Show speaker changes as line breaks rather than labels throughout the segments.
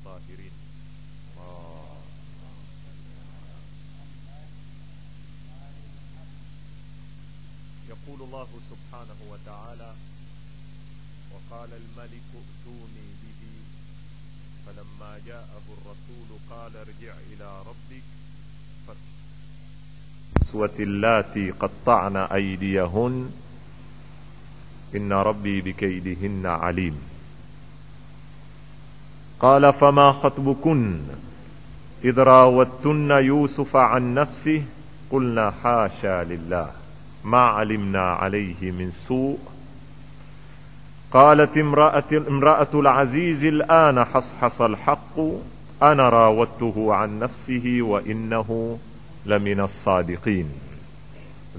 الطاهرين. يقول الله سبحانه وتعالى: وقال الملك ائتوني به فلما جاءه الرسول قال ارجع إلى ربك فاسوة اللاتي قطعن أيديهن إن ربي بكيدهن عليم. قال فما خطبكن إذ راوتن يوسف عن نفسه قلنا حاشا لله ما علمنا عليه من سوء. قالت امرأة العزيز الآن حصحص الحق أنا راودته عن نفسه وإنه لمن الصادقين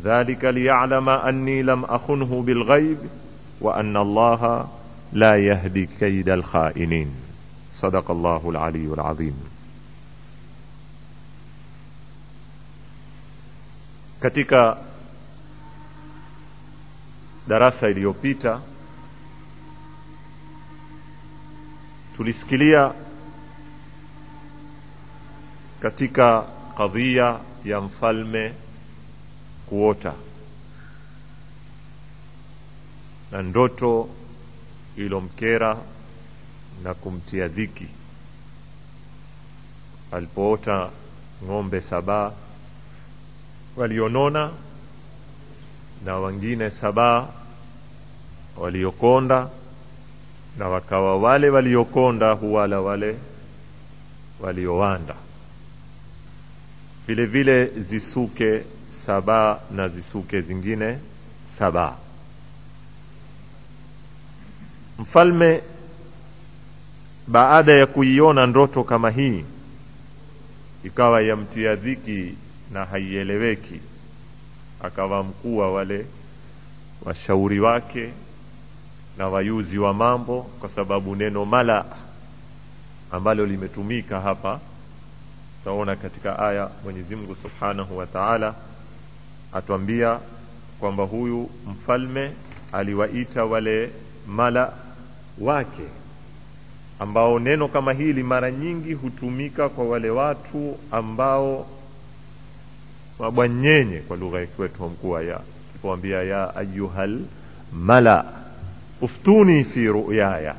ذلك ليعلم أني لم أخنه بالغيب وأن الله لا يهدي كيد الخائنين. صدق الله العلي العظيم. Katika darasa iliyopita tulisikilia katika kadhia ya mfalme kuota na ndoto ilomkera na kumtia dhiki alipoota ng'ombe 7 walionona na wengine 7 waliokonda, na wakawa wale waliokonda huwala wale waliowanda. Vile vile zisuke 7 na zisuke zingine 7. Mfalme baada ya kuiona ndoto kama hii ikawa yamtia dhiki na haieleweki, akawa mkuu wa wale washauri wake na wayuzi wa mambo, kwa sababu neno mala ambalo limetumika hapa taona katika aya Mwenyezi Mungu Subhanahu wa Ta'ala atuambia kwamba huyu mfalme aliwaita wale mala wake, ambao neno kama hili mara nyingi hutumika kwa wale watu ambao mabwanyenye kwa lugha yetu mkuu, ya kuambia ya ayyuhal mala uftuni fi ru'yaya.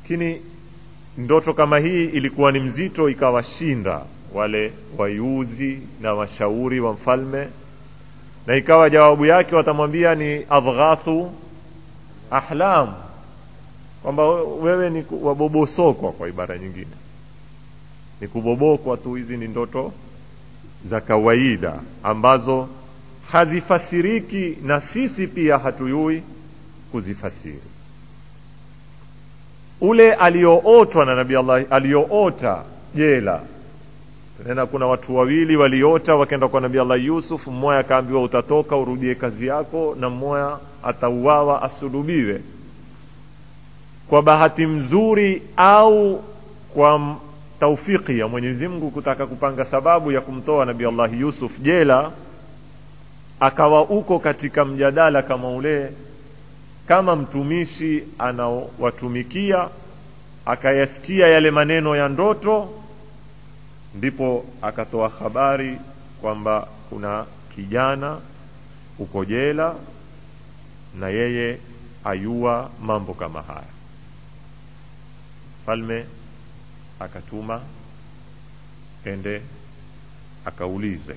Kini ndoto kama hii ilikuwa ni mzito, ikawashinda wale wayuzi na washauri wa mfalme, na ikawa jawabu yake watamwambia ni adghathu ahlam, kwamba wewe ni wabobosokwa, kwa ibara nyingine ni kubobokwa tu. Hizi ni ndoto za kawaida ambazo hazifasiriki na sisi pia hatuyui kuzifasiri. Ule aliootwa na Nabii Allah, alioota jela. Tena kuna watu 2 waliota wakaenda kwa Nabii Allah Yusuf, mmoja akaambiwa utatoka urudie kazi yako, na mmoja atauawa asulubiwe. Kwa bahati mzuri au kwa taufiki ya Mwenyezi Mungu kutaka kupanga sababu ya kumtoa Nabii Allah Yusuf jela, akawa uko katika mjadala kama ule, kama mtumishi anawatumikia, akayasikia yale maneno ya ndoto, ndipo akatoa habari kwamba kuna kijana uko jela na yeye ayua mambo kama haya. Falme akatuma ende akaulize.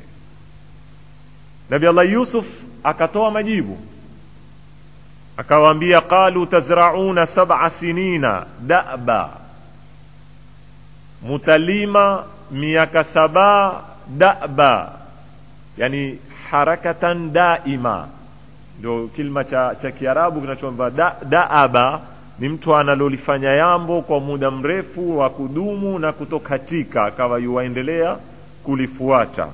Nabii Allah Yusuf akatoa majibu, akawaambia qalu tazra'una 7 sinina da'ba, mutalima miaka 7 da'ba, yani harakatan daima. Ndio kilima cha Kiarabu kinachoamba da'aba, ni mtu analolifanya jambo kwa muda mrefu wa kudumu na kutokatika, akawa yuendelea kulifuata.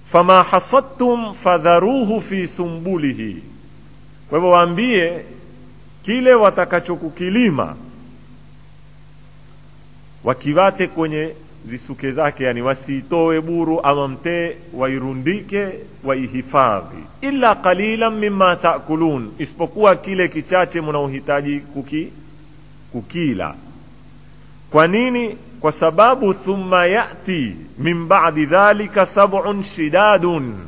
Fama hasadtum fadharuhu fi sumbulihi, kwa hivyo waambie kile watakachokukilima wakiwate kwenye zisuke zake, yani wasitoe buru ama mte, wairundike waihifadhi. Illa qalilan mimma ta'kulun, isipokuwa kile kichache mnaohitaji kukila. Kwa nini? Kwa sababu thumma yati min ba'di dhalika sab'un shidadun,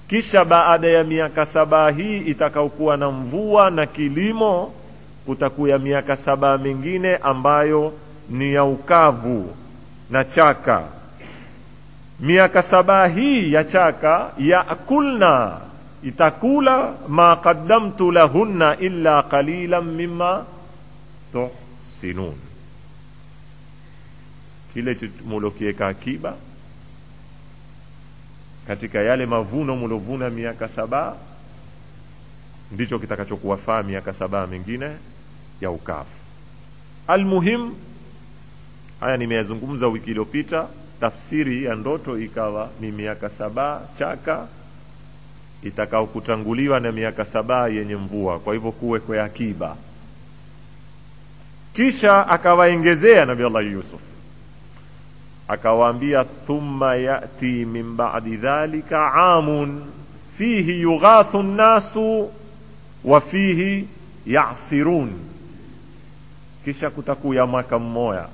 kisha baada ya miaka 7 hii itakaokuwa na mvua na kilimo, kutakuya miaka 7 mingine ambayo ni ya ukavu na chaka. Miaka 7 hii ya chaka, yaakulna, itakula ma qaddamtu lahunna illa qalilan mimma tuhsinun, kile mulokieka akiba katika yale mavuno mulovuna miaka 7 ndicho kitakachokuwafaa miaka 7 mingine ya ukavu. Almuhim, haya nimeyazungumza wiki iliyopita. Tafsiri ya ndoto ikawa ni miaka 7 chaka itakao kutanguliwa na miaka 7 yenye mvua, kwa hivyo kuwe kwa akiba. Kisha akawaongezea Nabii Allah Yusuf, akawaambia thumma yati min ba'di dhalika amun fihi yughathu an-nasu wa fihi ya'sirun, kisha kutakuya mwaka mmoja.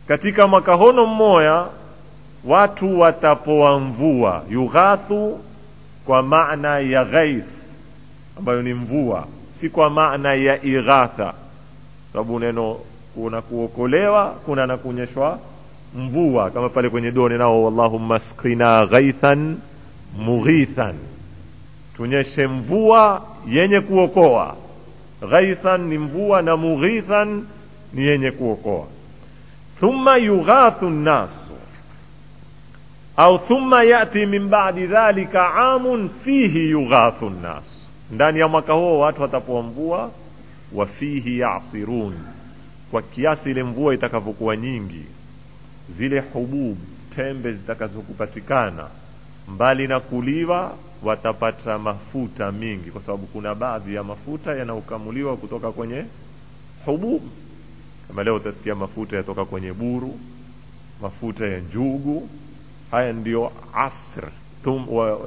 Katika mwaka hono mmoja watu watapoa mvua. Yughathu kwa maana ya ghaith ambayo ni mvua, si kwa maana ya ighatha, sababu neno kuna kuokolewa, kuna na kunyeshwa mvua, kama pale kwenye dua nao Allahumma asqina ghaithan mughithan, tunyeshe mvua yenye kuokoa. Ghaithan ni mvua na mughithan ni yenye kuokoa. Thumma yughathu an-nasu au thumma yati min ba'di dhalika amun fihi yughathu an-nas, ndani ya mwaka huo watu watapoa mvua. Wa fihi ya'sirun, kwa kiasi ile mvua itakavyokuwa nyingi, zile hubub, tembe zitakazokupatikana, mbali na kuliwa watapata mafuta mingi, kwa sababu kuna baadhi ya mafuta yanaokamuliwa kutoka kwenye hubub. Kama leo utasikia mafuta yatoka kwenye buru, mafuta ya njugu. Haya ndio asr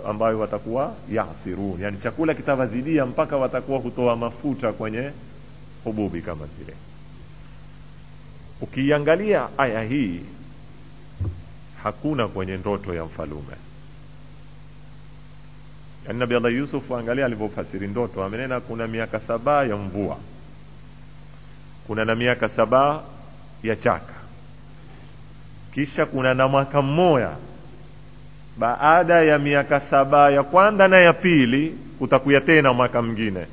ambayo watakuwa yasirun, yani chakula kitawazidia mpaka watakuwa hutoa mafuta kwenye hububi kama zile. Ukiangalia aya hii hakuna kwenye ndoto ya mfalume. Yani Nabii Allah Yusuf, angalia alivyofasiri ndoto, amenena kuna miaka 7 ya mvua, kuna na miaka 7 ya chaka, kisha kuna na mwaka mmoja. Baada ya miaka 7 ya kwanza na ya pili utakuya tena mwaka mwingine.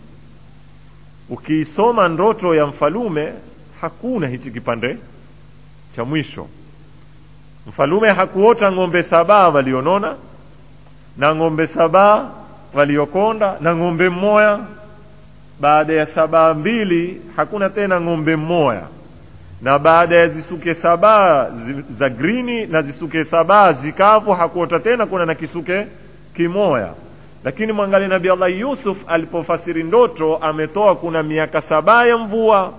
Ukiisoma ndoto ya mfalume hakuna hichi kipande cha mwisho. Mfalume hakuota ng'ombe 7 walionona na ng'ombe 7 waliokonda na ng'ombe mmoja. Baada ya 7 mbili hakuna tena ng'ombe mmoja, na baada ya zisuke 7 za grini na zisuke 7 zikavu hakuota tena kuna na kisuke kimoya. Lakini mwangalie Nabii Allah Yusuf alipofasiri ndoto, ametoa kuna miaka 7 ya mvua,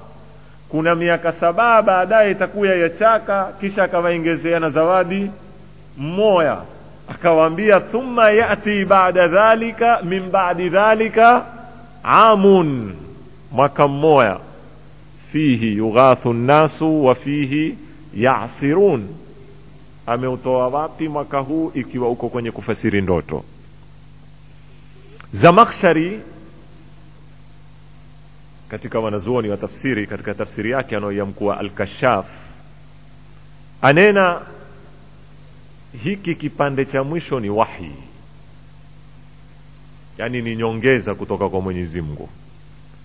kuna miaka 7 baadaye itakuya ya chaka, kisha akawaongezea na zawadi mmoja, akawaambia thumma yati ba'da dhalika min ba'di dhalika amun, mwaka mmoja, fihi yughathu an-nasu wa fihi ya'sirun. Ameutoa wapi mwaka huu ikiwa uko kwenye kufasiri ndoto? Zamakhshari katika wanazuoni wa tafsiri, katika tafsiri yake anayoyamkua Al-Kashaf, anena hiki kipande cha mwisho ni wahi, yani ni nyongeza kutoka kwa Mwenyezi Mungu,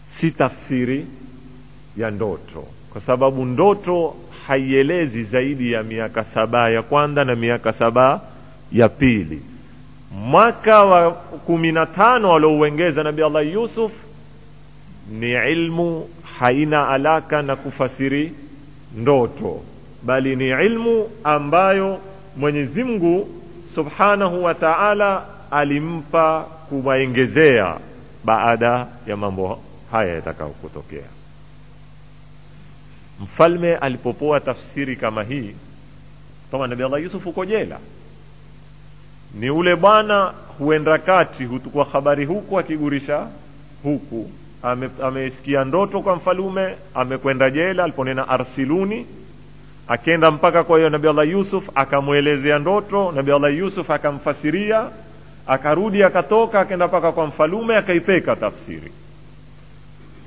si tafsiri ya ndoto, kwa sababu ndoto haielezi zaidi ya miaka 7 ya kwanza na miaka 7 ya pili. Mwaka wa 15 aliouongeza Nabii Allah Yusuf ni ilmu, haina alaka na kufasiri ndoto, bali ni ilmu ambayo Mwenyezi Mungu Subhanahu wa Ta'ala alimpa kuwaongezea baada ya mambo haya yatakao kutokea. Mfalme alipopoa tafsiri kama hii, kama Nabii Allah Yusuf uko jela, ni ule bwana huenda kati, hutukua habari huku akigurisha huku, amesikia ndoto kwa mfalume, amekwenda jela, aliponena arsiluni, akenda mpaka kwa hiyo Nabii Allah Yusuf akamuelezea ndoto, Nabii Allah Yusuf akamfasiria, akarudi akatoka akenda mpaka kwa mfalume akaipeka tafsiri.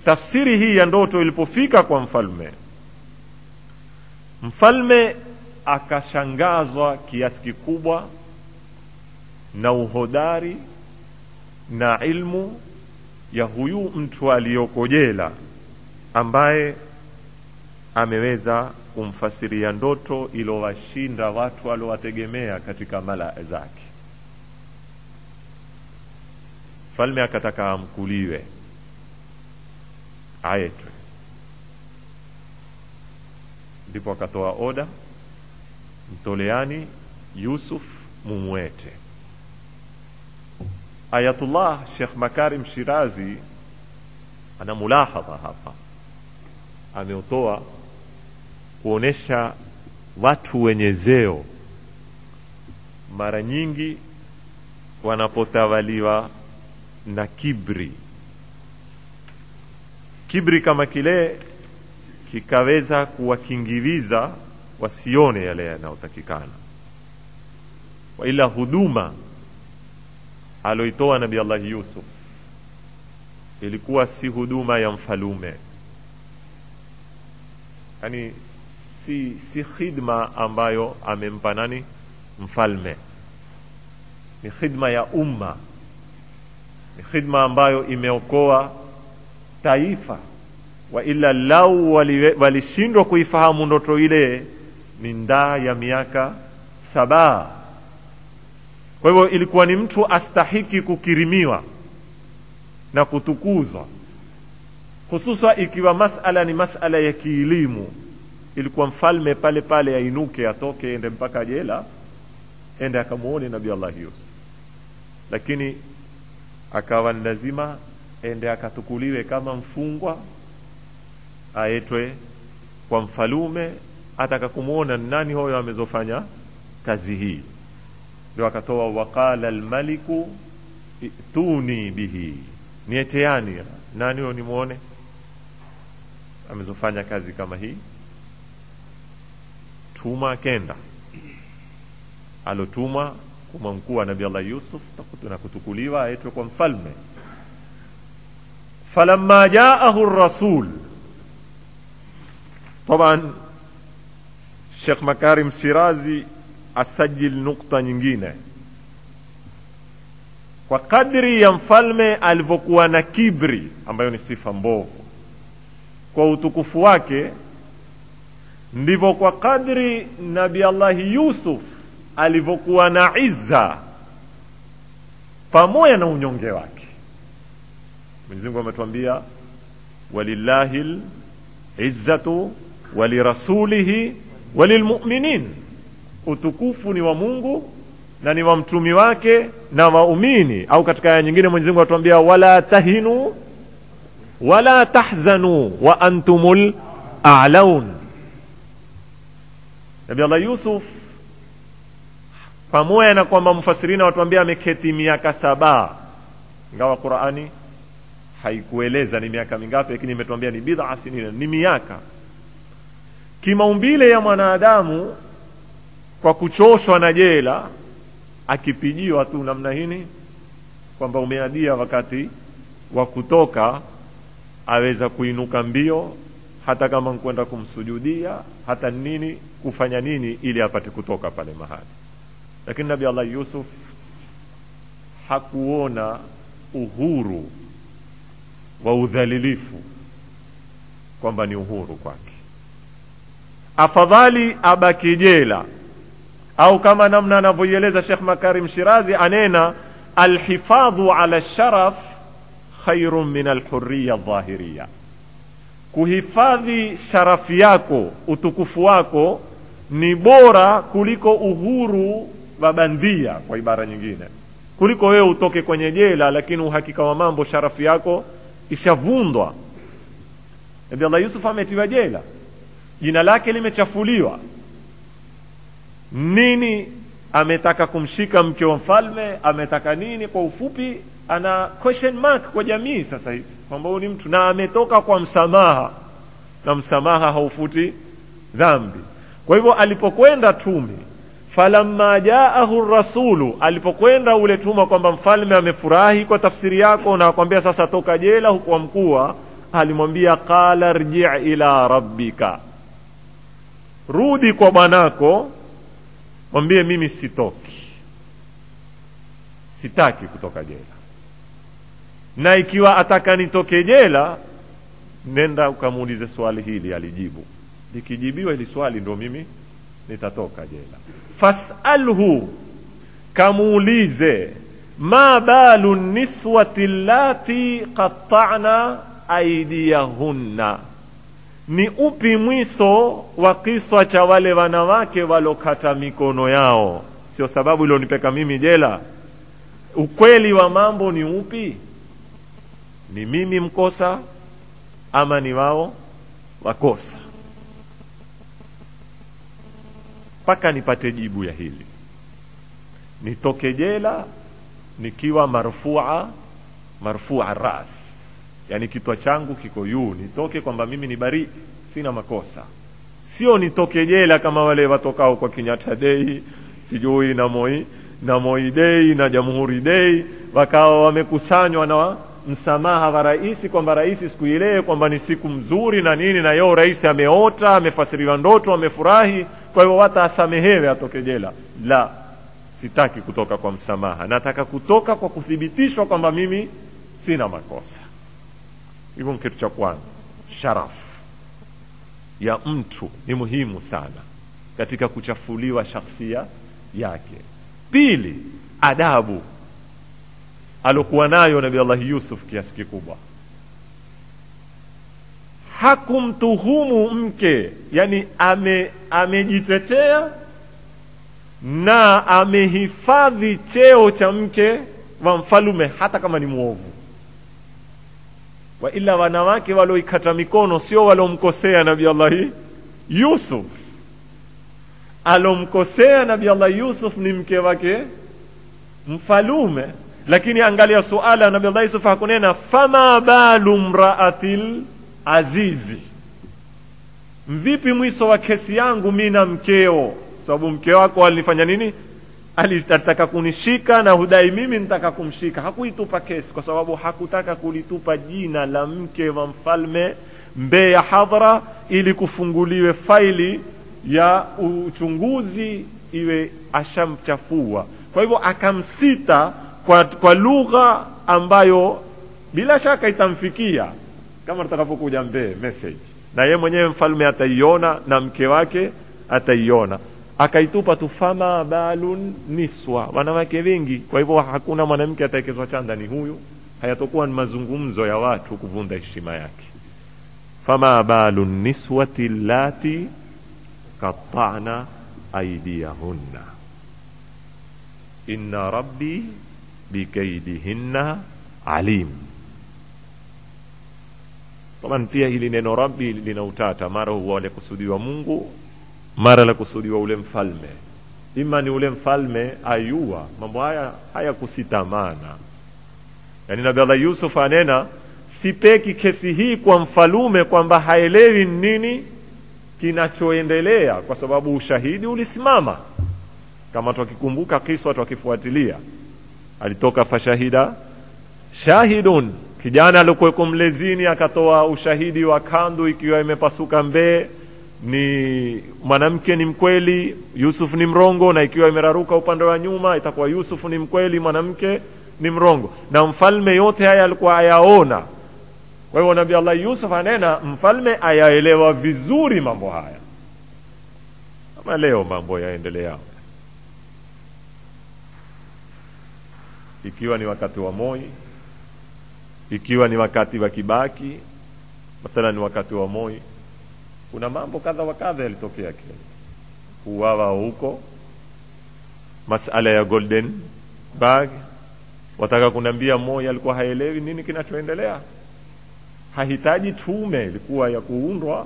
Tafsiri hii ya ndoto ilipofika kwa mfalme akashangazwa kiasi kikubwa na uhodari na ilmu ya huyu mtu aliyoko jela ambaye ameweza kumfasiria ndoto ilowashinda watu waliowategemea katika mala zake. Mfalme akataka amkuliwe, aitwe. Ndipo akatoa oda, mtoleani Yusuf mumwete. Ayatullah Sheikh Makarim Shirazi ana mulahadha hapa, ameutoa kuonesha watu wenye zeo mara nyingi wanapotawaliwa na kibri kama kile kikaweza kuwakingiliza wasione yale yanayotakikana. Wa ila huduma aloitoa Nabii Allah Yusuf ilikuwa si huduma ya mfalume, yani si khidma ambayo amempa nani mfalme, ni khidma ya umma, ni khidma ambayo imeokoa taifa. Wa ila lau walishindwa kuifahamu ndoto ile ni ndaa ya miaka 7. Kwa hivyo ilikuwa ni mtu astahiki kukirimiwa na kutukuzwa, hususa ikiwa masala ni masala ya kielimu. Ilikuwa mfalme pale pale ainuke, atoke, ende mpaka jela, ende akamuone Nabii Allah Yusuf, lakini akawa lazima ende akatukuliwe kama mfungwa, aitwe kwa mfalume, ataka kumuona nani huyo amezofanya kazi hii. Ndio akatoa waqala almaliku ituni bihi, nieteani nani huyo nimuone amezofanya kazi kama hii. Tuma kenda, alotuma kuma mkuu wa Nabii Allah Yusuf na kutukuliwa aitwe kwa mfalme. Falamma jaahu ar-rasul, taban Sheikh Makarim Shirazi asajil nukta nyingine. Kwa kadri ya mfalme alivyokuwa na kibri, ambayo ni sifa mbovu, kwa utukufu wake, ndivyo kwa kadri Nabii Allah Yusuf alivyokuwa na izza pamoja na unyonge wake. Mwenyezi Mungu ametuambia walillahil izzatu walirasulihi walilmu'minin, utukufu ni wa Mungu na ni wa mtumi wake na waumini. Au katika aya nyingine Mwenyezi Mungu atuambia wala tahinu wala tahzanu wa antumul a'laun. Nabii Allah Yusuf pamoja na kwamba mfasirina watuambia ameketi miaka 7, ingawa Qur'ani haikueleza ni miaka mingapi, lakini imetuambia ni bid'a sinina, ni miaka. Kimaumbile ya mwanadamu, kwa kuchoshwa na jela, akipijiwa tu namna hini kwamba umeadia wakati wa kutoka, aweza kuinuka mbio, hata kama kwenda kumsujudia, hata nini, kufanya nini ili apate kutoka pale mahali. Lakini Nabii Allah Yusuf hakuona uhuru wa udhalilifu kwamba ni uhuru kwake. Afadhali abaki jela, au kama namna anavyoeleza Sheikh Makarim Shirazi, anena alhifadhu ala sharaf khairun min alhurriya adh-dhahiriya, kuhifadhi sharafi yako, utukufu wako ni bora kuliko uhuru wa bandia, kwa ibara nyingine, kuliko wewe utoke kwenye jela lakini uhakika wa mambo sharafi yako ishavundwa. Nabii Allah Yusuf ametiwa jela, jina lake limechafuliwa. Nini? Ametaka kumshika mke wa mfalme, ametaka nini? Kwa ufupi ana question mark kwa jamii sasa hivi. kwamba huyu ni mtu na ametoka kwa msamaha, na msamaha haufuti dhambi. Kwa hivyo alipokwenda tumi, falamma jaahu rasulu, alipokwenda ule tuma kwamba mfalme amefurahi kwa tafsiri yako na akwambia sasa toka jela huko mkuu, alimwambia qala rji' ila rabbika, rudi kwa bwanako mwambie mimi sitaki kutoka jela, na ikiwa ataka nitoke jela nenda ukamuulize swali hili. Alijibu, likijibiwa hili swali ndo mimi nitatoka jela. Fas'alhu, kamuulize, ma balu niswati allati qatta'na aydiyahunna, ni upi mwiso wa kiswa cha wale wanawake walokata mikono yao? Sio sababu ilionipeka mimi jela. Ukweli wa mambo ni upi? Ni mimi mkosa ama ni wao wakosa? Paka nipate jibu ya hili. Nitoke jela nikiwa marfu'a ras, yani kichwa changu kiko juu, nitoke kwamba mimi ni bari, sina makosa. Sio nitoke jela kama wale watokao kwa Kenyatta Day, sijui na Moi Day na Jamhuri Day, wakawa wamekusanywa na msamaha wa rais, kwamba rais siku ile kwamba ni siku mzuri na nini, na yeye rais ameota, amefasiriwa ndoto, amefurahi, kwa hivyo wata asamehewe atoke jela. La, sitaki kutoka kwa msamaha, nataka kutoka kwa kuthibitishwa kwamba mimi sina makosa. Hivyo kitu cha kwanza, sharafu ya mtu ni muhimu sana katika kuchafuliwa shakhsia yake. Pili, adabu alokuwa nayo Nabii Allah Yusuf kiasi kikubwa. Hakumtuhumu mke, yani amejitetea na amehifadhi cheo cha mke wa mfalume hata kama ni muovu. Wa ila wanawake waloikata mikono sio walomkosea Nabii Allah Yusuf. Alomkosea Nabii Allah Yusuf ni mke wake mfalume. Lakini angalia suala, Nabii Allah Yusuf hakunena fama balu mraatil azizi, mvipi mwiso wa kesi yangu mimi na mkeo, sababu mke wako alifanya nini? Alitaka kunishika na hudai mimi nitaka kumshika. Hakuitupa kesi kwa sababu hakutaka kulitupa jina la mke wa mfalme mbele ya hadhara, ili kufunguliwe faili ya uchunguzi iwe ashamchafua. Kwa hivyo akamsita kwa lugha ambayo bila shaka itamfikia kama tutakapokuja mbele message, na yeye mwenyewe mfalme ataiona na mke wake ataiona. Akaitupa tufama balun niswa, wanawake wengi. Kwa hivyo hakuna mwanamke ataekezwa chanda ni huyu, hayatokuwa ni mazungumzo ya watu kuvunda heshima yake. Fama balun niswati allati qatta'na aydiyahunna inna rabbi bikaidihinna alim. Kama pia hili neno rabbi lina utata, mara huwa wale kusudiwa Mungu, mara la kusudiwa ule mfalme. Ima ni ule mfalme ayua mambo haya kusitamana. Yani Nabii Allah Yusuf anena sipeki kesi hii kwa mfalume kwamba haelewi nini kinachoendelea, kwa sababu ushahidi ulisimama. Kama tukikumbuka kisa tukifuatilia, alitoka fashahida shahidun, kijana alikuwa mlezini akatoa ushahidi wa kandu ikiwa imepasuka mbee, ni mwanamke ni mkweli, Yusuf ni mrongo, na ikiwa imeraruka upande wa nyuma itakuwa Yusuf ni mkweli, mwanamke ni mrongo. Na mfalme yote haya alikuwa ayaona. Kwa hivyo Nabii Allah Yusuf anena mfalme ayaelewa vizuri mambo haya. Kama leo mambo yaendelea, ikiwa ni wakati wa Moi, ikiwa ni wakati wa Kibaki, mathalan wakati wa Moi kuna mambo kadha wa kadha yalitokea Kenya. Kuuawa huko, masala ya Golden Bag. Wataka kuniambia Moi alikuwa haelewi nini kinachoendelea? Hahitaji tume ilikuwa ya kuundwa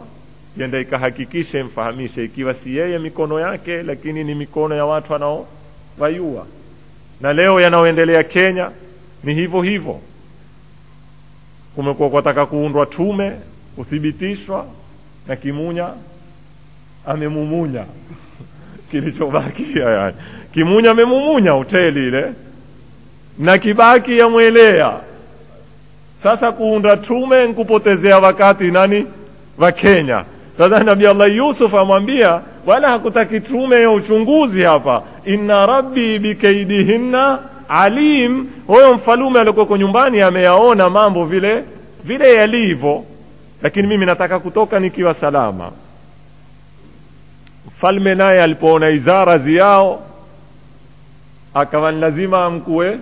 yenda ikahakikishe mfahamishe, ikiwa si yeye mikono yake, lakini ni mikono ya watu wanao wayua. Na leo yanaoendelea Kenya ni hivyo hivyo. kumekuwa kutaka kuundwa tume kuthibitishwa, na Kimunya amemumunya kilichobakia. Yani Kimunya amemumunya hoteli ile na kibaki ya mwelea. Sasa kuunda tume nkupotezea wakati nani wa Kenya. Sasa Nabii Allah Yusuf amwambia wala hakutaki tume ya uchunguzi hapa, inna rabbi bikaidihinna alim. Huyo mfalume alikuwa nyumbani ameyaona mambo vile vile yalivyo, lakini mimi nataka kutoka nikiwa salama. Mfalme naye alipoona izara ziao akawa lazima amkue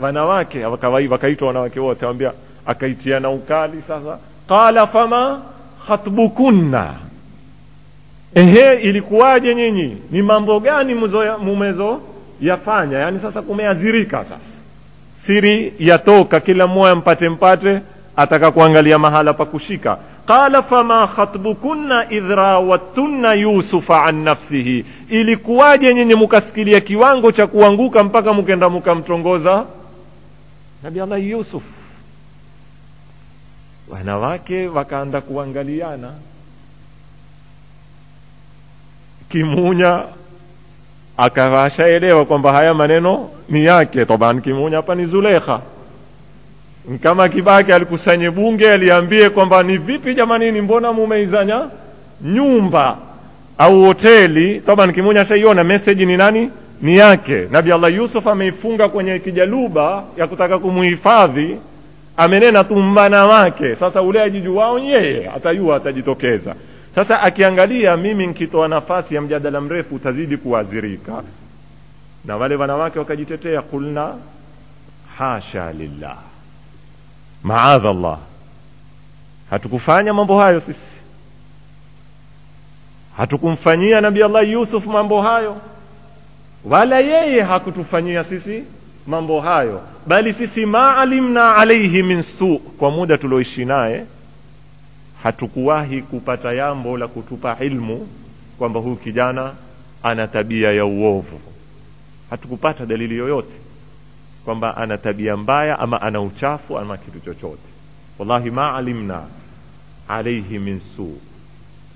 wanawake, wakaitwa wanawake wote, anambia akaitia na ukali. Sasa qala fama khatbukunna, ilikuwaje nyinyi, ni mambo gani mumezo yafanya? Yani sasa kumeazirika, sasa siri yatoka, kila mmoja mpate ataka kuangalia mahala pa kushika. Qala fama khatbukunna idhra wattunna yusufa an nafsihi, ilikuwaje nyinyi mukasikilia kiwango cha kuanguka mpaka mukenda mukamtongoza Nabii Allah Yusuf? Wanawake wakaanda kuangaliana. Kimunya akawashaelewa kwamba haya maneno ni yake. Taban Kimunya hapa ni Zulekha. Kama kibaki alikusanye bunge aliambie kwamba ni vipi jamani, ni mbona mumeizanya nyumba au hoteli. Taban Kimunya shaiona message ni nani, ni yake. Nabii Allah Yusuf ameifunga kwenye kijaluba ya kutaka kumuhifadhi, amenena tumbana wake. Sasa ule ajiju wao yeye atajua, atajitokeza. Sasa akiangalia mimi nikitoa nafasi ya mjadala mrefu utazidi kuazirika, na wale wanawake wakajitetea, kulna hasha lillah, maadha Allah, hatukufanya mambo hayo sisi, hatukumfanyia Nabii Allah Yusuf mambo hayo, wala yeye hakutufanyia sisi mambo hayo, bali sisi maalimna alayhi min su, kwa muda tulioishi naye hatukuwahi kupata jambo la kutupa ilmu kwamba huyu kijana ana tabia ya uovu. Hatukupata dalili yoyote kwamba ana tabia mbaya ama ana uchafu ama kitu chochote. Wallahi maalimna alayhi min su.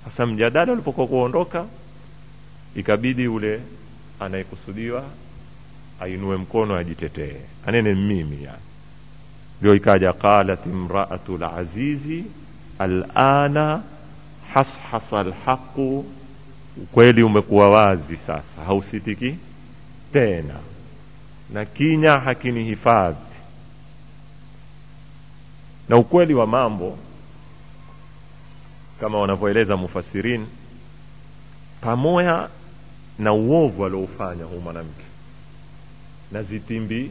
Sasa mjadala ulipokuwa kuondoka, ikabidi ule anayekusudiwa ainue mkono ajitetee, anene mimi yani. Ndio ikaja qalat imra'atul azizi alana hashasa alhaqu, ukweli umekuwa wazi sasa, hausitiki tena na kinya hakini hifadhi. Na ukweli wa mambo kama wanavyoeleza mufassirin, pamoja na uovu aliofanya huyu mwanamke na zitimbi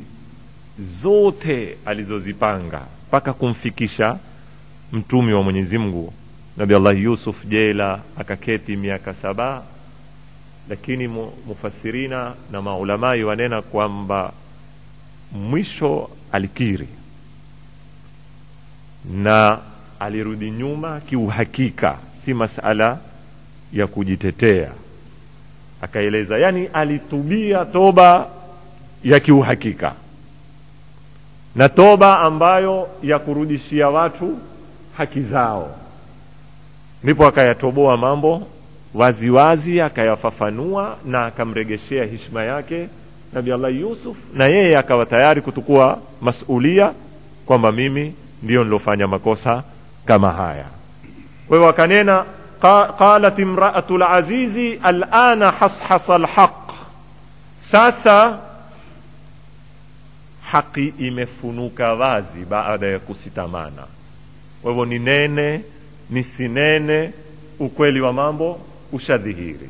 zote alizozipanga mpaka kumfikisha mtumi wa Mwenyezi Mungu Nabii Allah Yusuf jela akaketi miaka 7, lakini mufassirina na maulamai wanena kwamba mwisho alikiri na alirudi nyuma kiuhakika, si masala ya kujitetea. Akaeleza yani alitubia toba ya kiuhakika, na toba ambayo ya kurudishia watu haki zao. Ndipo akayatoboa mambo wazi wazi, akayafafanua na akamregeshea heshima yake Nabii Allah Yusuf, na yeye akawa tayari kutukua masulia kwamba mimi ndio nilofanya makosa kama haya. Wewe wakanena qalat imra'atul azizi al'ana hashasa alhaq, sasa haki imefunuka wazi baada ya kusitamana. Kwa hivyo ni nene ni sinene, ukweli wa mambo ushadhihiri.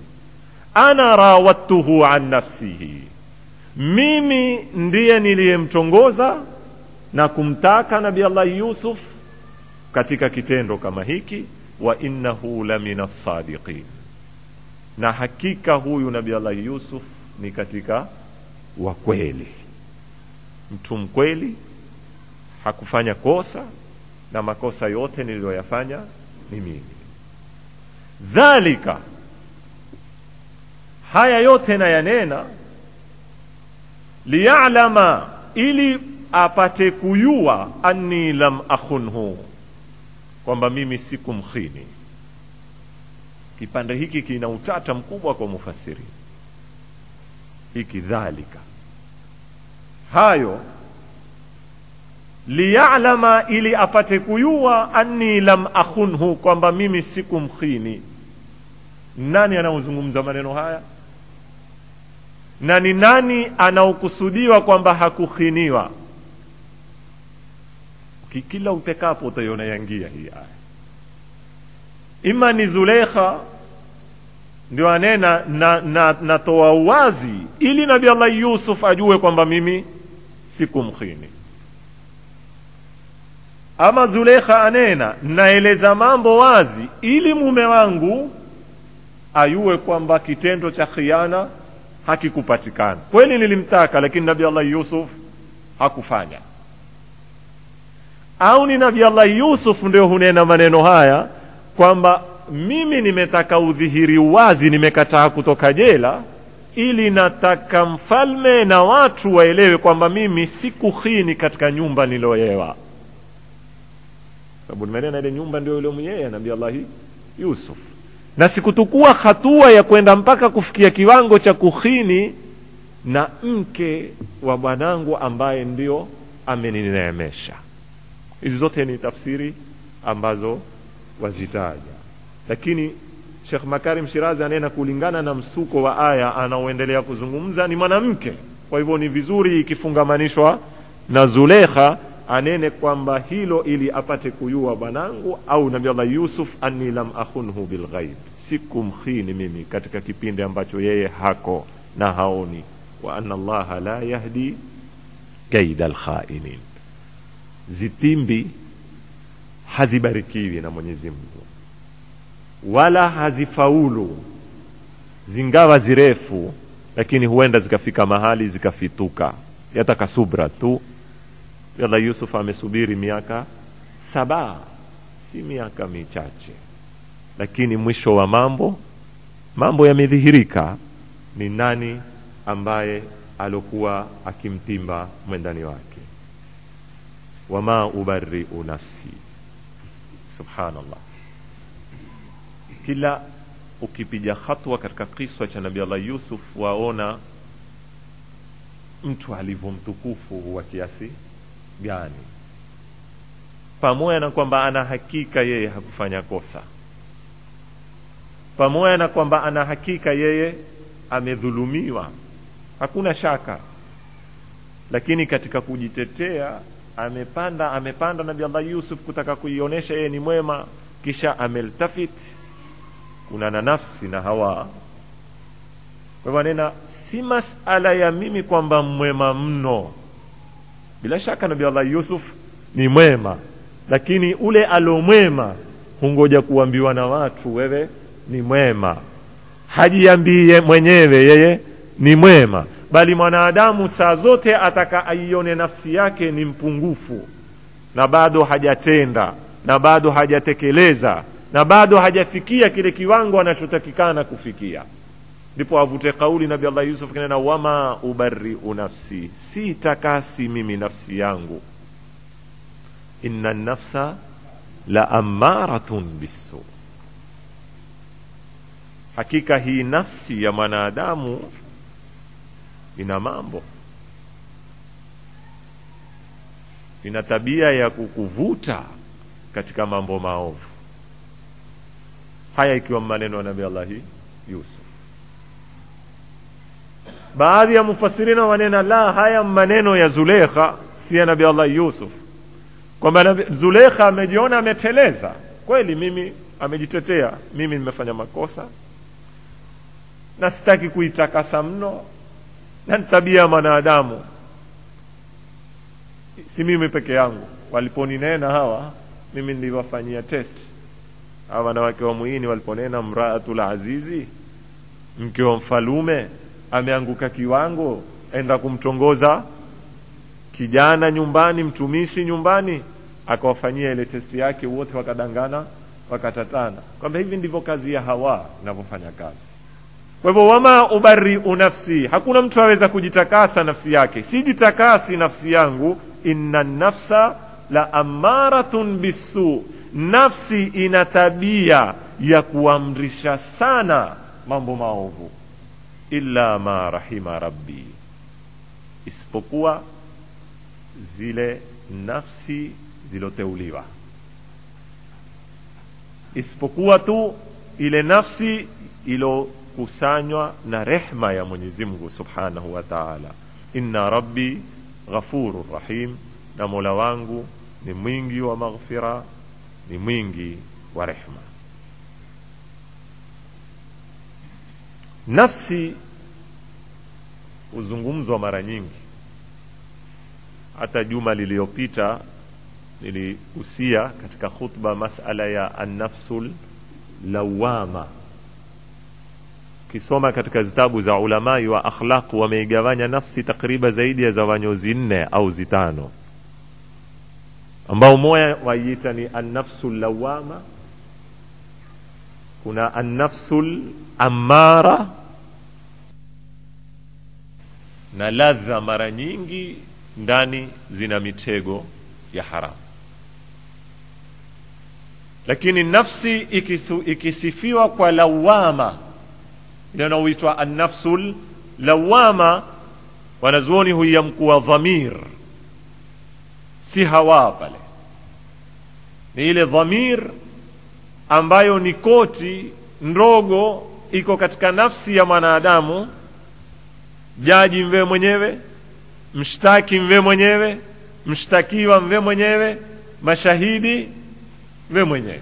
Ana rawattuhu an nafsihi, mimi ndiye niliyemtongoza na kumtaka Nabii Allah Yusuf katika kitendo kama hiki. Wa innahu lamina sadiqin, na hakika huyu Nabii Allah Yusuf ni katika wa kweli, mtu mkweli, hakufanya kosa, na makosa yote niliyoyafanya ni mimi. Dhalika, haya yote na yanena liya'lama, ili apate kuyua anni lam akhunhu, kwamba mimi sikumkhini. Kipande hiki kina utata mkubwa kwa mufassiri. Hiki dhalika, hayo liya'lama, ili apate kuyua anni lam akhunhu, kwamba mimi sikumkhini. Nani anaozungumza maneno haya? Na ni nani anaokusudiwa kwamba hakukhiniwa? Kila utekapo utaiona yangia hii aya. Ima ni Zulaikha ndio anena natoa uwazi ili Nabii Allah Yusuf ajue kwamba mimi sikumkhini, ama Zulaikha anena naeleza mambo wazi ili mume wangu ayue kwamba kitendo cha khiana hakikupatikana. Kweli nilimtaka, lakini Nabii Allah Yusuf hakufanya. Au ni Nabii Allah Yusuf ndio hunena maneno haya kwamba mimi nimetaka udhihiri wazi, nimekataa kutoka jela ili nataka mfalme na watu waelewe kwamba mimi sikukhini katika nyumba niloyewa. Sababu nimenena ile nyumba ndio ile mwenyewe Nabii Allah Yusuf, na sikutukua hatua ya kwenda mpaka kufikia kiwango cha kukhini na mke wa bwanangu ambaye ndio amenineemesha. Hizi zote ni tafsiri ambazo wazitaja, lakini Sheikh Makarim Shirazi anena kulingana na msuko wa aya anaoendelea kuzungumza ni mwanamke. Kwa hivyo ni vizuri ikifungamanishwa na Zulaikha anene kwamba hilo ili apate kuyua bwanangu au Nabii Allah Yusuf anni lam akhunhu bil ghaib, sikumkhini mimi katika kipindi ambacho yeye hako na haoni. Wa anna Allah la yahdi kaida al khainin, zitimbi hazibarikiwi na Mwenyezi Mungu wala hazifaulu, zingawa zirefu lakini huenda zikafika mahali zikafituka. Yataka subra tu. Yalla Yusuf amesubiri miaka 7, si miaka michache, lakini mwisho wa mambo yamedhihirika. Ni nani ambaye alokuwa akimtimba mwendani wake? Wama ubarri'u nafsi. Subhanallah, kila ukipiga hatua katika kisa cha Nabii Allah Yusuf waona mtu alivyomtukufu wa kiasi gani, pamoja na kwamba ana hakika yeye hakufanya kosa, pamoja na kwamba ana hakika yeye amedhulumiwa, hakuna shaka, lakini katika kujitetea amepanda Nabii Allah Yusuf kutaka kuionyesha yeye ni mwema, kisha ameltafit kuna na nafsi na hawa. Kwa hivyo nena si masala ya mimi kwamba mwema mno. Bila shaka Nabii Allah Yusuf ni mwema, lakini ule alomwema hungoja kuambiwa na watu wewe ni mwema, hajiambie mwenyewe yeye ni mwema. Bali mwanadamu saa zote ataka aione nafsi yake ni mpungufu na bado hajatenda na bado hajatekeleza na bado hajafikia kile kiwango anachotakikana kufikia. Ndipo avute kauli Nabii Allah Yusuf kinena wama ubarri'u nafsi, si takasi mimi nafsi yangu, inna nafsa la ammaratun bisu, hakika hii nafsi ya mwanadamu ina mambo, ina tabia ya kukuvuta katika mambo maovu. Haya ikiwa maneno ya Nabii Allah Yusuf. Baadhi ya mufassirina wanena la, haya maneno ya Zulaikha si ya Nabii Allah Yusuf, kwamba Zulaikha amejiona ameteleza kweli, mimi amejitetea, mimi nimefanya makosa na sitaki kuitakasa mno, na tabia ya mwanadamu, si mimi peke yangu. Waliponinena hawa mimi niliwafanyia test hawa wanawake wa Muini, waliponena mraatul azizi, mke wa mfalume ameanguka kiwango, enda kumtongoza kijana nyumbani, mtumishi nyumbani, akawafanyia ile test yake, wote wakadangana wakatatana, kwamba hivi ndivyo kazi ya Hawa inavyofanya kazi. Kwa hivyo wama ubarri'u nafsi, hakuna mtu aweza kujitakasa nafsi yake. Sijitakasi nafsi yangu inna nafsa la amaratun bisu, nafsi ina tabia ya kuamrisha sana mambo maovu, illa ma rahima rabbi, isipokuwa zile nafsi ziloteuliwa, isipokuwa tu ile nafsi ilokusanywa na rehma ya Mwenyezi Mungu Subhanahu wa Ta'ala. Inna rabbi ghafurur rahim, na Mola wangu ni mwingi wa maghfira, ni mwingi wa rehma. Nafsi uzungumzwa mara nyingi. Hata juma lililopita nilihusia katika khutba masala ya an-nafsul lawama. Kisoma katika zitabu za ulamai wa akhlaq wameigawanya nafsi takriban zaidi ya zawanyo 4 au 5, ambao moja waiita ni an-nafsul lawama, kuna an-nafsul amara, na ladha mara nyingi ndani zina mitego ya haramu. Lakini nafsi ikisifiwa kwa lawama, inayoitwa an-nafsul lawama, wanazuoni huyamkuwa dhamir, si hawa pale, ni ile dhamir ambayo ni koti ndogo iko katika nafsi ya mwanadamu. Jaji mwe mwenyewe, mshtaki mwe mwenyewe, mshtakiwa mwe mwenyewe, mashahidi mwe mwenyewe.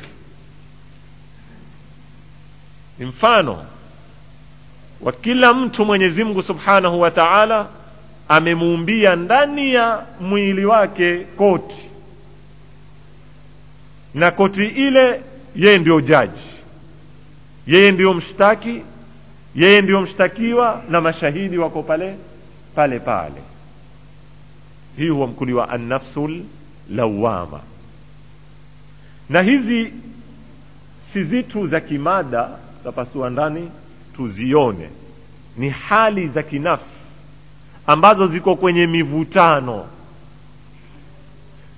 Ni mfano wa kila mtu Mwenyezi Mungu Subhanahu wa Ta'ala amemuumbia ndani ya mwili wake koti, na koti ile yeye ndio jaji, yeye ndio mshtaki, yeye ndio mshtakiwa, na mashahidi wako pale pale pale. Hii huwa mkuliwa an-nafsul lawama. Na hizi si zitu za kimada tapasua ndani tuzione, ni hali za kinafsi ambazo ziko kwenye mivutano.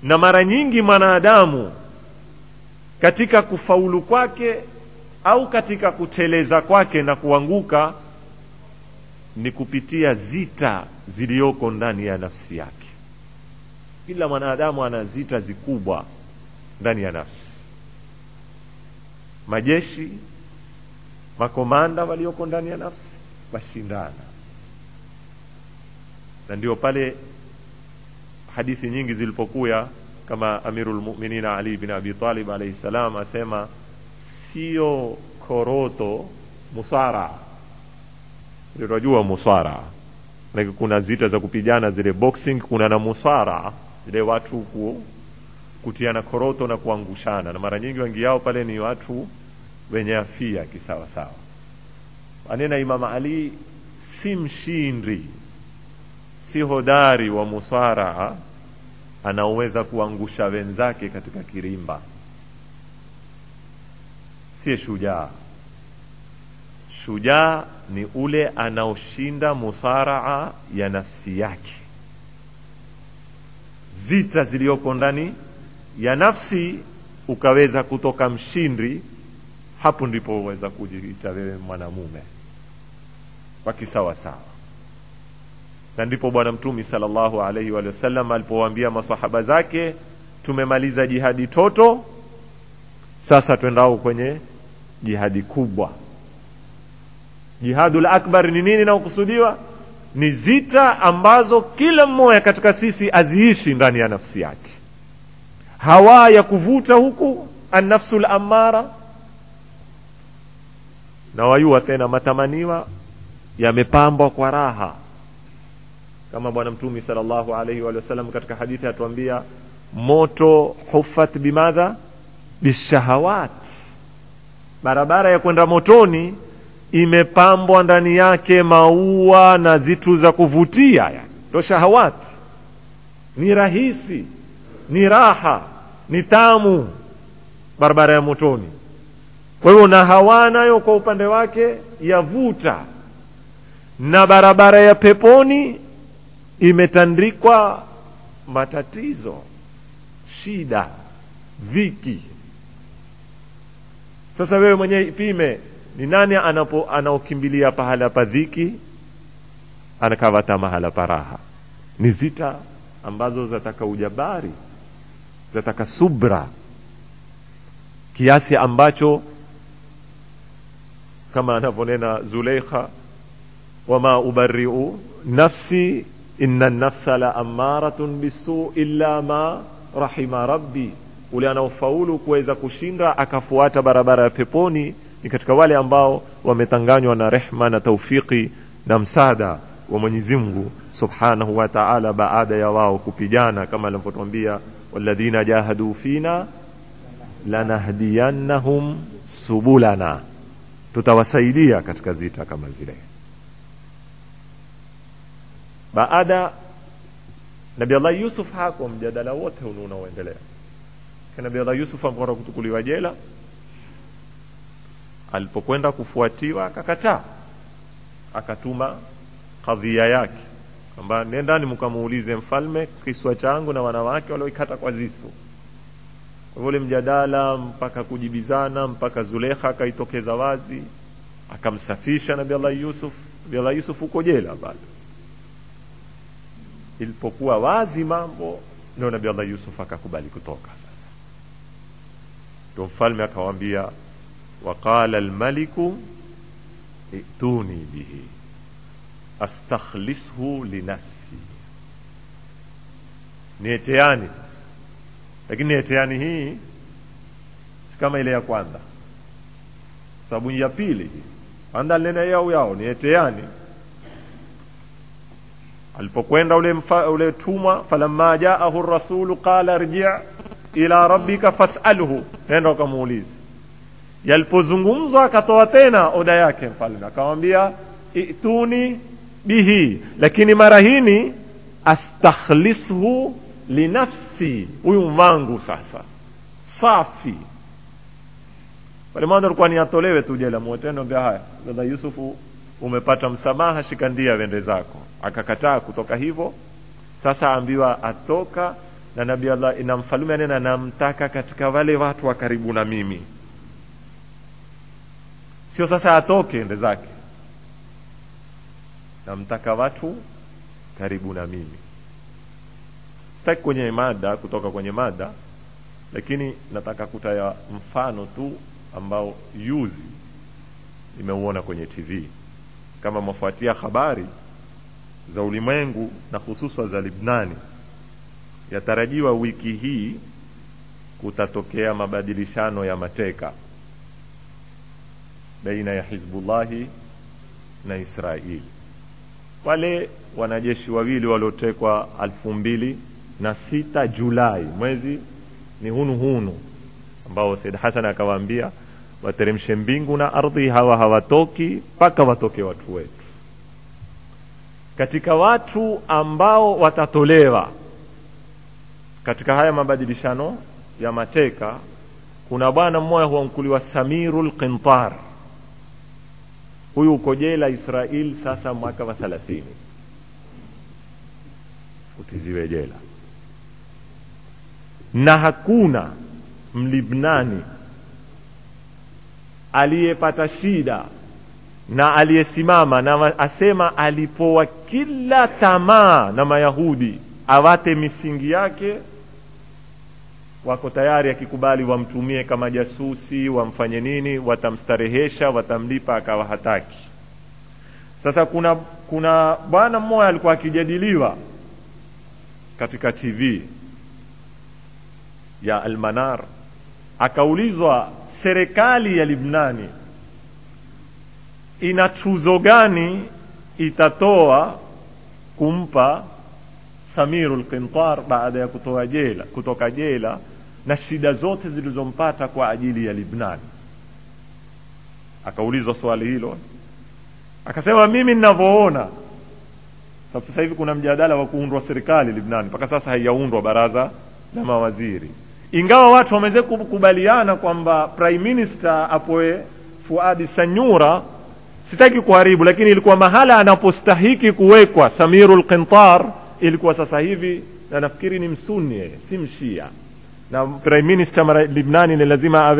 Na mara nyingi mwanadamu katika kufaulu kwake au katika kuteleza kwake na kuanguka ni kupitia zita zilioko ndani ya nafsi yake. Kila mwanadamu ana zita zikubwa ndani ya nafsi. Majeshi, makomanda walioko ndani ya nafsi washindana, na ndio pale hadithi nyingi zilipokuya, kama Amirul Mu'minin Ali bin Abi Talib alayhi salam asema, sio koroto musara. Unajua musara, na kuna zita za kupigana zile boxing, kuna na musara zile watu kutiana koroto na kuangushana, na mara nyingi wengi yao pale ni watu wenye afia kisawa sawa. Anena Imam Ali si mshindi, si hodari wa musara, anaweza kuangusha wenzake katika kirimba, si shujaa. Shujaa ni ule anaoshinda musaraa ya nafsi yake, zita zilioko ndani ya nafsi, ukaweza kutoka mshindi. Hapo ndipo uweza kujiita wewe mwanamume wa kisawa sawa. Na ndipo bwana Mtume sallallahu alaihi wa sallam alipowaambia maswahaba zake, tumemaliza jihadi toto, sasa twendao kwenye jihadi kubwa. Jihadul akbar ni nini na ukusudiwa? Ni zita ambazo kila mmoja katika sisi aziishi ndani ya nafsi yake. Hawa ya kuvuta huku, an-nafsul amara, na wayua tena matamaniwa yamepambwa kwa raha. Kama bwana Mtume sallallahu alaihi wa sallam katika hadithi atuambia, moto hufat bimadha bishahawat, barabara ya kwenda motoni imepambwa ndani yake maua na zitu za kuvutia, ndio shahawat. Ni rahisi, ni raha, ni tamu barabara ya motoni. Kwa hiyo na hawa nayo kwa upande wake yavuta, na barabara ya peponi imetandikwa matatizo, shida, dhiki. Sasa wewe mwenyewe ipime, ni nani anaokimbilia pahala pa dhiki anakavata mahala paraha? Ni zita ambazo zataka ujabari, zataka subra, kiasi ambacho kama anavyonena Zulaikha, wama ubarri'u nafsi inna an-nafsa la ammaratun bisu illa ma rahima rabbi. Ule anaofaulu kuweza kushinda akafuata barabara ya peponi ni katika wale ambao wametanganywa na rehma na taufiki na msaada wa Mwenyezi Mungu Subhanahu wa Ta'ala, baada ya wao kupigana, kama alivyotuambia, walladhina jahadu fina lanahdiyannahum subulana, tutawasaidia katika zita kama zile. Baada Nabii Allah Yusuf hako mjadala wote unaoendelea. Nabii Allah Yusuf ambaye kutukuliwa jela, alipokwenda kufuatiwa akakataa, akatuma kadhia yake kwamba nendani mkamuulize mfalme kiswa changu na wanawake walioikata kwa zisu. Kwa vile mjadala mpaka kujibizana, mpaka Zulaikha akaitokeza wazi, akamsafisha Nabii Allah Yusuf. Nabii Allah Yusuf uko jela bado. Ilipokuwa wazi mambo, ndio Nabii Allah Yusuf akakubali kutoka. Sasa ndio mfalme akawaambia, waqala almaliku ituni bihi astakhlishu li nafsi. Nieteani sasa, lakini nieteani hii si kama ile ya kwanza, sababu ya pili anda nena yao nieteani. Alipokwenda ule tumwa, falamma jaahu ar-rasulu qala irji' ila rabbika fas'alhu, nenda ukamuulize. Yalipozungumzwa akatoa tena oda yake mfalme, akamwambia ituni bihi, lakini mara hii astakhlishu li nafsi, huyu mwangu sasa safi. Wale mwanzo alikuwa ni atolewe tu jela, mwotendo mbia haya dada Yusufu umepata msamaha, shikandia wende zako. Akakataa kutoka hivyo. Sasa ambiwa atoka, na Nabii Allah ina mfalme anena namtaka katika wale watu wa karibu na mimi, sio sasa atoke ende zake, namtaka watu karibu na mimi. Sitaki kwenye mada, kutoka kwenye mada, lakini nataka kutaya mfano tu ambao yuzi nimeuona kwenye TV. Kama mwafuatia habari za ulimwengu na hususan za Lebanoni, yatarajiwa wiki hii kutatokea mabadilishano ya mateka baina ya Hizbullahi na Israeli. Wale wanajeshi wawili waliotekwa 2006 Julai, mwezi ni hunu ambao Said Hassan akawaambia wateremshe mbingu na ardhi, hawa hawatoki paka watoke watu wetu. Katika watu ambao watatolewa katika haya mabadilishano ya mateka, kuna bwana mmoja huamkuliwa Samirul Qintar. Huyu uko jela Israel sasa mwaka wa 30, utiziwe jela. Na hakuna Mlibnani aliyepata shida na aliyesimama na asema alipowa kila tamaa na Mayahudi awate misingi yake, wako tayari akikubali wamtumie kama jasusi, wamfanye nini, watamstarehesha, watamlipa, akawa hataki. Sasa kuna bwana mmoja alikuwa akijadiliwa katika TV ya Al-Manar, akaulizwa serikali ya Lebanoni ina tuzo gani itatoa kumpa Samirul Qintar baada ya kutoka jela na shida zote zilizompata kwa ajili ya Lebanoni. Akaulizwa swali hilo, akasema mimi ninavyoona, sababu sasa hivi kuna mjadala wa kuundwa serikali Lebanoni, mpaka sasa haijaundwa baraza la mawaziri, ingawa watu wameweza kukubaliana kwamba prime minister apoe Fuadi Sanyura. Sitaki kuharibu, lakini ilikuwa mahala anapostahiki kuwekwa Samirul Qintar ilikuwa sasa hivi na nafikiri ni msunni, si mshia, na prime minister Libnani ni lazima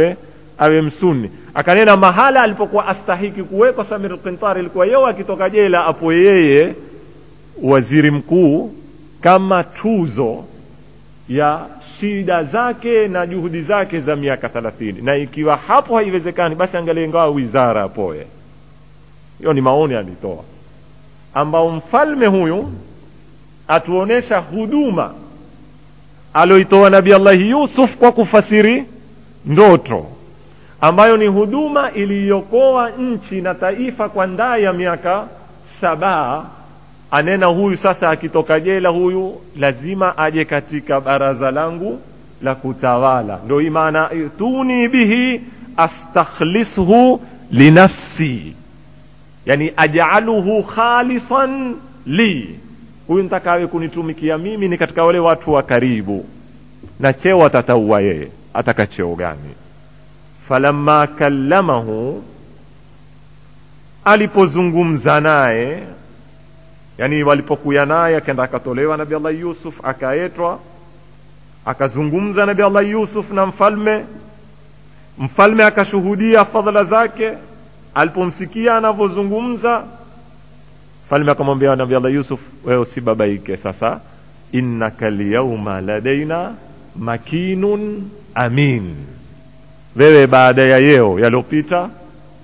awe msunni. Akanena mahala alipokuwa astahiki kuwekwa Samir al-Qintari ilikuwa yeye akitoka jela apo yeye waziri mkuu kama tuzo ya shida zake na juhudi zake za miaka 30. Na ikiwa hapo haiwezekani, basi angalie ngao wizara apoe. Hiyo ni maoni alitoa, ambao mfalme huyu atuonesha huduma aloitoa Nabii Allah Yusuf kwa kufasiri ndoto, ambayo ni huduma iliyokoa nchi na taifa kwa ndani ya miaka 7. Anena huyu sasa akitoka jela, huyu lazima aje katika baraza langu la kutawala. Ndio imana tuni bihi astakhlisuhu linafsi, yani aj'aluhu khalisan li. Huyu nitakawe kunitumikia mimi, ni katika wale watu wa karibu, na cheo atataua yeye, ataka cheo gani. Falamma kallamahu, alipozungumza naye, yani walipokuya naye akaenda akatolewa Nabii Allah Yusuf, akaetwa akazungumza Nabii Allah Yusuf na mfalme akashuhudia fadhila zake. Alipomsikia anavyozungumza, mfalme akamwambia Nabii Allah Yusuf, wewe usibabaike sasa, innaka al-yawma ladaina makinun amin. Wewe baada ya yeo yalopita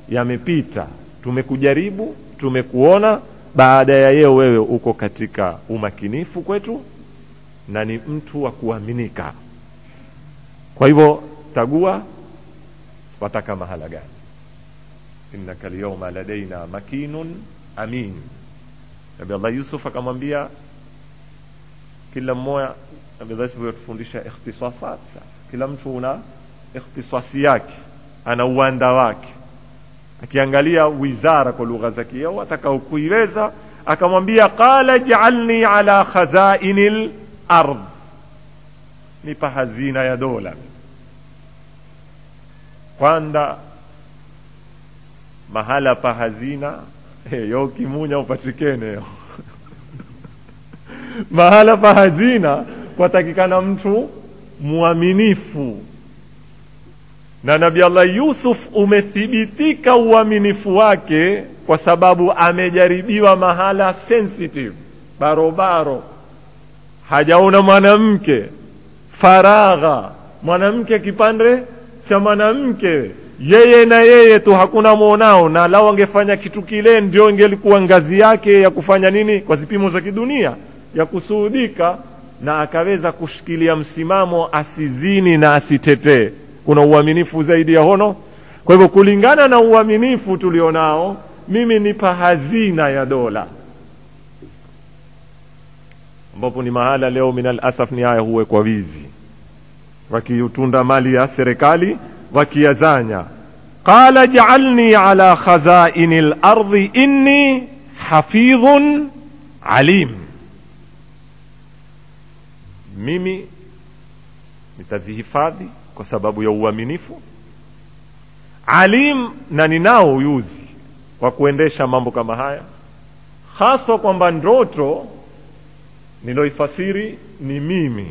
yamepita, tumekujaribu, tumekuona, baada ya yeo wewe uko katika umakinifu kwetu na ni mtu wa kuaminika. Kwa hivyo tagua wataka mahala gani. Innaka al-yawma ladaina makinun amin. Nabii Allah Yusuf akamwambia kila mmoja. Nabii Allah Yusuf yatufundisha ikhtisasat. Sasa kila mtu una ikhtisasi yake, ana uwanda wake. Akiangalia wizara kwa lugha za Kiarabu atakao kuiweza, akamwambia qala ja'alni ala khazainil ardh, nipa hazina ya dola. Kwanza mahala pa hazina yo kimunya upatikene yo. Mahala pa hazina kwatakikana mtu muaminifu, na Nabii Allah Yusuf umethibitika uaminifu wake kwa sababu amejaribiwa mahala sensitive, barobaro. Hajaona mwanamke faragha, mwanamke kipande cha mwanamke, yeye na yeye tu, hakuna muonao. Na lao angefanya kitu kile, ndio ingelikuwa ngazi yake ya kufanya nini kwa zipimo za kidunia, ya kusuudika, na akaweza kushikilia msimamo asizini na asitetee. Kuna uaminifu zaidi ya hono. Kwa hivyo kulingana na uaminifu tulionao, mimi nipa hazina ya dola, ambapo ni mahala leo minal asaf ni haya huwe kwa wizi, wakiutunda mali ya serikali wakiyazanya. Qala ja'alni ala khazainil ardi inni hafidhun alim, mimi nitazihifadhi kwa sababu ya uaminifu, alim, na ninao uyuzi wa kuendesha mambo kama haya. Hasa kwamba ndoto niloifasiri ni mimi,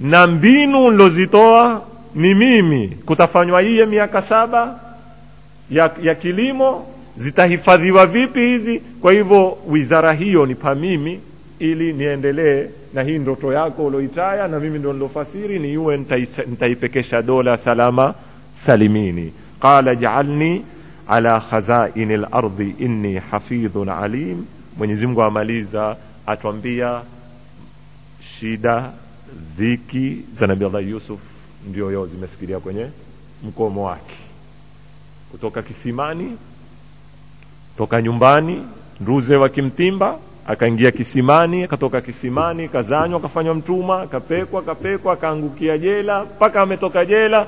na mbinu nilozitoa ni mimi. Kutafanywa hii miaka 7 ya kilimo, zitahifadhiwa vipi hizi? Kwa hivyo wizara hiyo ni pa mimi, ili niendelee na hii ndoto yako uloitaya, na mimi ndo nilofasiri, ni yue nitaipekesha dola salama salimini. Qala ja'alni ala khazainil ardi inni hafidhun alim. Mwenyezi Mungu amaliza atuambia shida, dhiki za Nabii Allah Yusuf ndio yao zimesikilia kwenye mkomo wake. Kutoka kisimani, toka nyumbani, nduze wakimtimba, akaingia kisimani, akatoka kisimani, kazanywa, akafanywa mtuma, akapekwa, akaangukia jela, mpaka ametoka jela.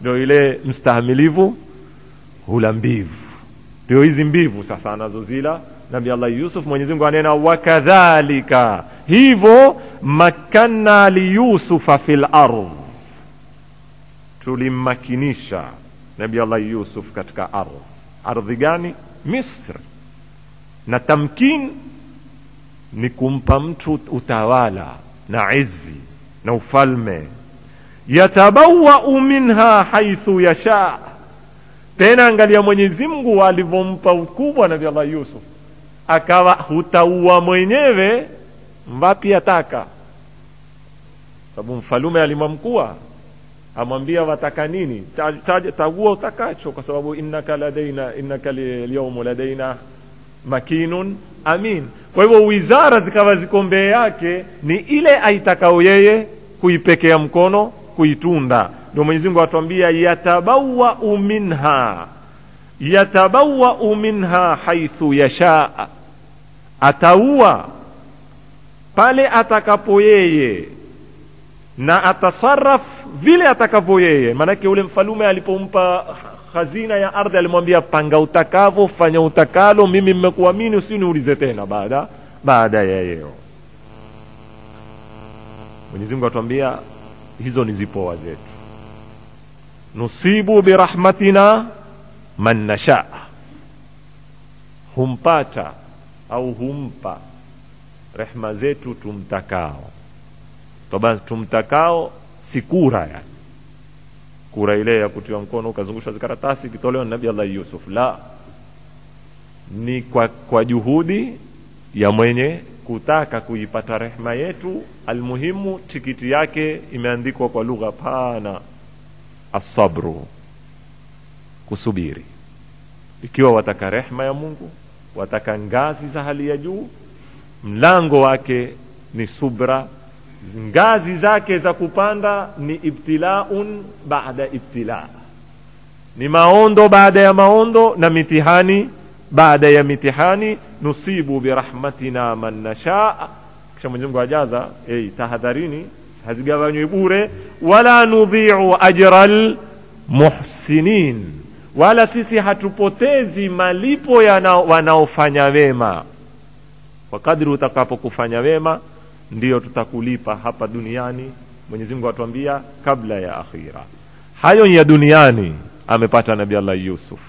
Ndio ile mstahamilivu hula mbivu. Ndio hizi mbivu sasa anazozila Nabii Allah Yusuf. Mwenyezi Mungu anena wakadhalika, hivyo makanna li Yusufa fil ardh, tulimmakinisha Nabii Allah Yusuf katika ardh. Ardhi gani? Misri. Na tamkin ni kumpa mtu utawala, na izzi na ufalme. Yatabawwa minha haithu yasha. Tena angalia Mwenyezi Mungu alivyompa ukubwa Nabii Allah Yusuf, akawa hutaua mwenyewe mbapi ataka. Sababu mfalume alimwamkua, amwambia wataka nini, tagua utakacho, kwa sababu innaka al-yawma ladaina makinun amin. Kwa hivyo wizara zikawa ziko mbele yake, ni ile aitakao yeye kuipekea mkono, kuitunda. Ndio Mwenyezi Mungu atuambia yatabawwa minha haithu yasha, ataua pale atakapo yeye na atasarraf vile atakavyo yeye. Maana ule mfalume alipompa hazina ya ardhi alimwambia panga utakavyo, fanya utakalo, mimi mmekuamini, usiniulize tena baada ya yeye. Mwenyezi Mungu atuambia hizo ni zipoa zetu. Nusibu birahmatina man nasha, humpata au humpa rehma zetu tumtakao. Toba tumtakao si kura, yani kura ile ya kutiwa mkono ukazungushwa zikaratasi kitolewa na Nabii Allah Yusuf, la, ni kwa juhudi ya mwenye kutaka kuipata rehma yetu. Almuhimu tikiti yake imeandikwa kwa lugha pana, asabru, kusubiri. Ikiwa wataka rehma ya Mungu, wataka ngazi za hali ya juu, mlango wake ni subra. Ngazi zake za kupanda ni ibtilaun baada ibtila, ni maondo baada ya maondo na mitihani baada ya mitihani. Nusibu birahmatina man nasha. Kisha Mwenyezi Mungu ajaza, tahadharini, hazigawanywi bure. Wala nudhi'u ajral muhsinin, wala sisi hatupotezi malipo ya wanaofanya wema. Kwa kadri utakapokufanya wema ndio tutakulipa hapa duniani. Mwenyezi Mungu atuambia kabla ya akhira. Hayo ya duniani amepata Nabii Allah Yusuf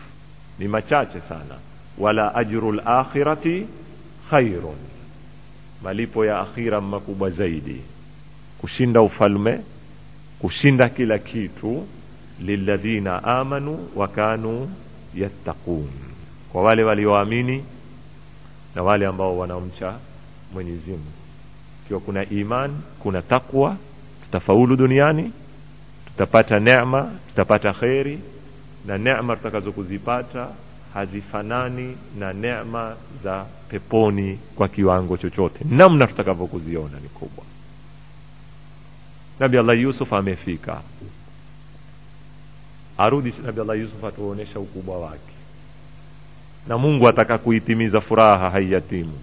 ni machache sana. Wala ajrul akhirati khairun, malipo ya akhira makubwa zaidi, kushinda ufalme, kushinda kila kitu. Lilladhina amanu wa kanu yattaqun, kwa wale walioamini na wale ambao wanamcha Mwenyezi Mungu. Kiwa kuna iman, kuna takwa, tutafaulu duniani, tutapata neema, tutapata khairi, na neema tutakazokuzipata hazifanani na neema za peponi kwa kiwango chochote. Namna tutakavyokuziona ni kubwa. Nabii Allah Yusuf amefika, arudi Nabii Allah Yusuf atuonesha ukubwa wake, na Mungu ataka kuitimiza furaha hayatimu,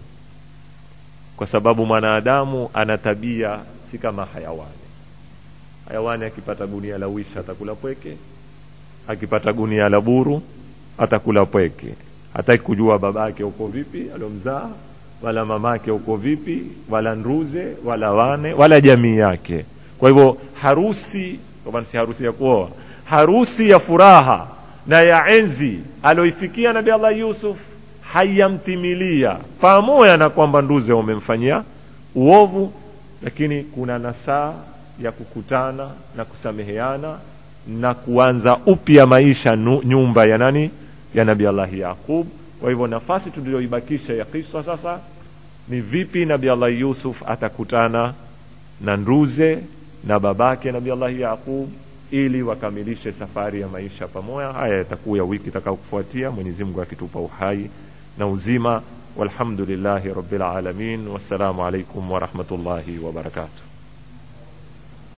kwa sababu mwanadamu ana tabia si kama hayawani. Hayawani akipata gunia la wisha atakula pweke, akipata gunia la buru atakula pweke. Hataki kujua babake uko vipi alomzaa, wala mamake uko vipi, wala nduze, wala wane, wala jamii yake. Kwa hivyo harusi, kama si harusi ya kuoa, harusi ya furaha na ya enzi aloifikia Nabii Allah Yusuf hayamtimilia, pamoja na kwamba nduze wamemfanyia uovu, lakini kuna nasaa ya kukutana na kusameheana na kuanza upya maisha nyumba ya nani? Ya Nabii Allah Yaqub. Kwa hivyo nafasi tuliyoibakisha ya kisa sasa ni vipi Nabii Allah Yusuf atakutana na nduze na babake Nabii Allah Yaqub ili wakamilishe safari ya maisha pamoja. Haya yatakuwa wiki itakayofuatia, Mwenyezi Mungu akitupa uhai na uzima. Walhamdulillahi rabbil alamin. Wassalamu alaikum wa rahmatullahi wa barakatuh.